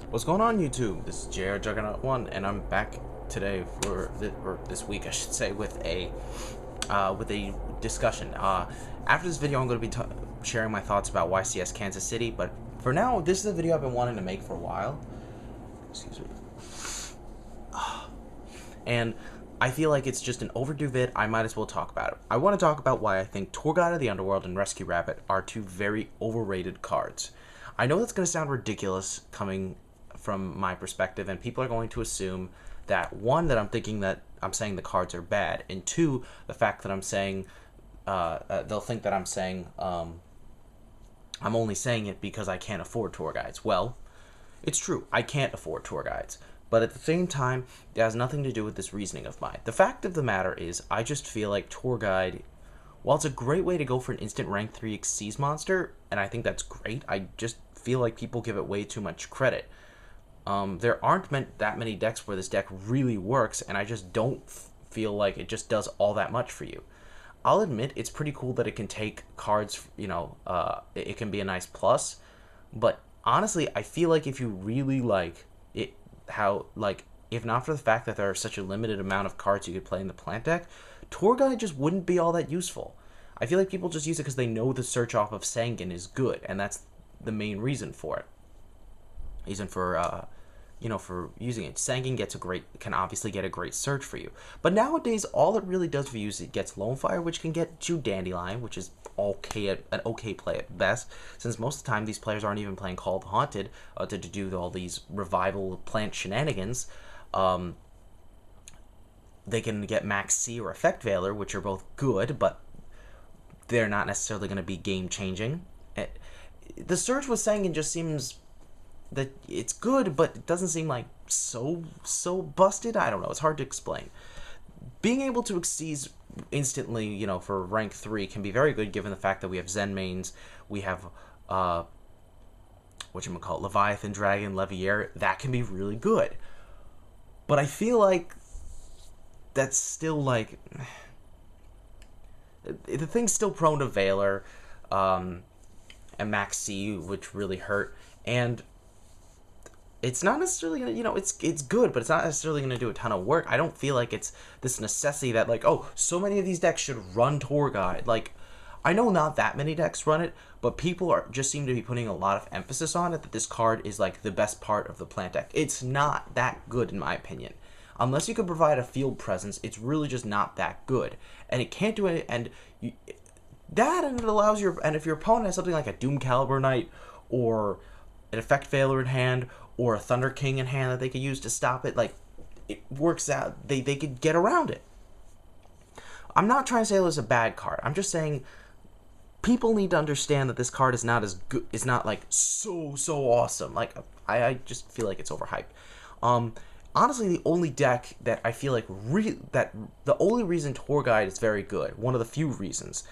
What's going on, YouTube? This is JR Juggernaut 1, and I'm back today for this week, I should say, with a discussion. After this video, I'm going to be sharing my thoughts about YCS Kansas City. But for now, this is a video I've been wanting to make for a while. Excuse me. And I feel like it's just an overdue vid. I might as well talk about it. I want to talk about why I think Tour Guide of the Underworld and Rescue Rabbit are two very overrated cards. I know that's going to sound ridiculous coming from my perspective, and people are going to assume that, one, that I'm saying the cards are bad, and two, the fact that I'm saying they'll think that I'm saying I'm only saying it because I can't afford tour guides. Well, it's true, I can't afford tour guides, but at the same time, it has nothing to do with this reasoning of mine. The fact of the matter is, I just feel like tour guide, while it's a great way to go for an instant rank 3 Xyz monster, and I think that's great, I just feel like people give it way too much credit. There aren't that many decks where this deck really works, and I just don't feel like it just does all that much for you. I'll admit it's pretty cool that it can take cards, it can be a nice plus, but honestly, I feel like if you really like it, if not for the fact that there are such a limited amount of cards you could play in the plant deck, Tour Guide just wouldn't be all that useful. I feel like people just use it because they know the search off of Sangan is good, and that's the main reason for it. Reason for for using it. Sangan can obviously get a great search for you. But nowadays, all it really does for you is it gets Lone Fire, which can get you Dandelion, which is an okay play at best, since most of the time these players aren't even playing Call of the Haunted to do all these revival plant shenanigans. They can get Max C or Effect Veiler, which are both good, but they're not necessarily going to be game-changing. The search with Sangan just seems that it's good, but it doesn't seem like so busted. I don't know. It's hard to explain. Being able to Xyz instantly, for rank 3 can be very good, given the fact that we have Zen mains, we have Leviathan Dragon, Leviair. That can be really good. But I feel like that's still like the thing's still prone to Veiler and Max C, which really hurt, and it's not necessarily gonna, it's good, but it's not necessarily gonna do a ton of work. I don't feel like it's this necessity that, like, oh, so many of these decks should run Tour Guide. Like, I know not that many decks run it, but people just seem to be putting a lot of emphasis on it, that this card is like the best part of the plant deck. It's not that good, in my opinion. Unless you could provide a field presence, it's really just not that good, and it can't do it. And it allows and if your opponent has something like a Doom Caliber Knight or an Effect Veiler in hand, or a Thunder King in hand that they could use to stop it, like, it works out. They could get around it. I'm not trying to say it was a bad card. I'm just saying people need to understand that this card is not as good. It's not like so awesome. Like, I just feel like it's overhyped. Honestly, the only deck that I feel like the only reason Tour Guide is very good, one of the few reasons,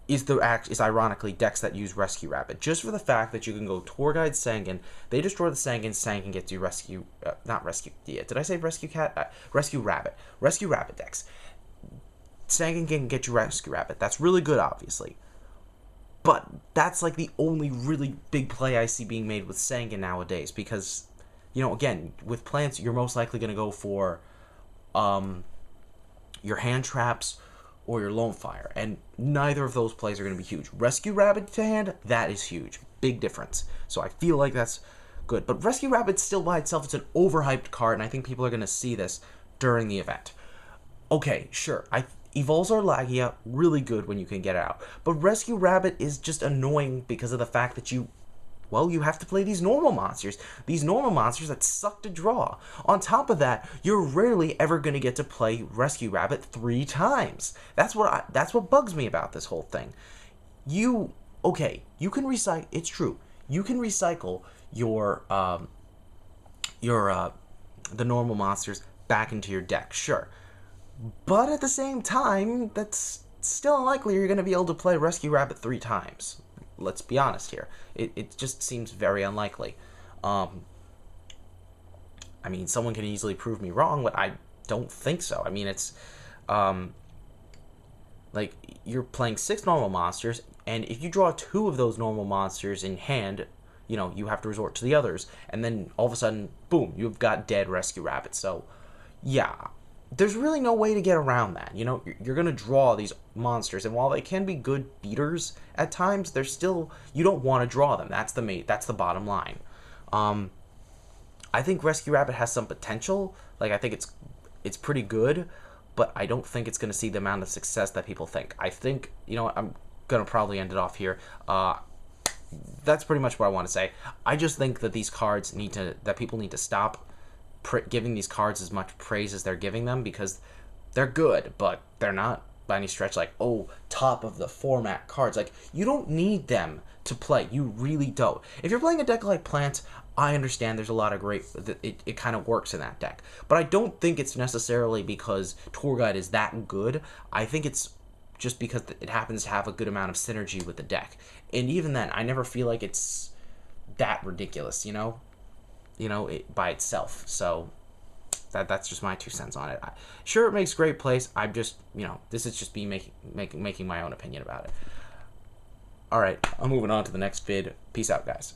is ironically decks that use Rescue Rabbit. Just for the fact that you can go Tour Guide Sangan, they destroy the Sangan gets you did I say Rescue Cat? Rescue Rabbit. Rescue Rabbit decks. Sangan can get you Rescue Rabbit. That's really good, obviously. But that's like the only really big play I see being made with Sangan nowadays, because, again, with plants, you're most likely going to go for your hand traps or your Lone Fire, and neither of those plays are going to be huge. Rescue Rabbit to hand, that is huge. Big difference. So I feel like that's good. But Rescue Rabbit still by itself, it's an overhyped card, and I think people are going to see this during the event. Okay, sure, Evolves Arlagia, really good when you can get it out. But Rescue Rabbit is just annoying because of the fact that you have to play these normal monsters. These normal monsters that suck to draw. On top of that, you're rarely ever going to get to play Rescue Rabbit 3 times. That's what bugs me about this whole thing. You can recycle, it's true. You can recycle your the normal monsters back into your deck, sure. But at the same time, that's still unlikely you're going to be able to play Rescue Rabbit 3 times. Let's be honest here. It just seems very unlikely. I mean, someone can easily prove me wrong, but I don't think so. I mean, it's like, you're playing 6 normal monsters. And if you draw 2 of those normal monsters in hand, you know, you have to resort to the others. And then all of a sudden, boom, you've got dead rescue rabbits. So, yeah, there's really no way to get around that. You know, you're going to draw these monsters. And while they can be good beaters at times, they're still, you don't want to draw them. That's the bottom line. I think Rescue Rabbit has some potential. Like, I think it's pretty good, but I don't think it's going to see the amount of success that people think. I think, you know what, I'm going to probably end it off here. That's pretty much what I want to say. I just think that these cards that people need to stop giving these cards as much praise as they're giving them, because they're good, but they're not by any stretch like, oh, top of the format cards. Like, you don't need them to play. You really don't. If you're playing a deck like Plants, I understand there's a lot of great, it kind of works in that deck. But I don't think it's necessarily because Tour Guide is that good. I think it's just because it happens to have a good amount of synergy with the deck. And even then, I never feel like it's that ridiculous, you know? By itself. So that's just my 2 cents on it. Sure, it makes great plays. I'm just, this is just me making my own opinion about it. All right, I'm moving on to the next vid. Peace out, guys.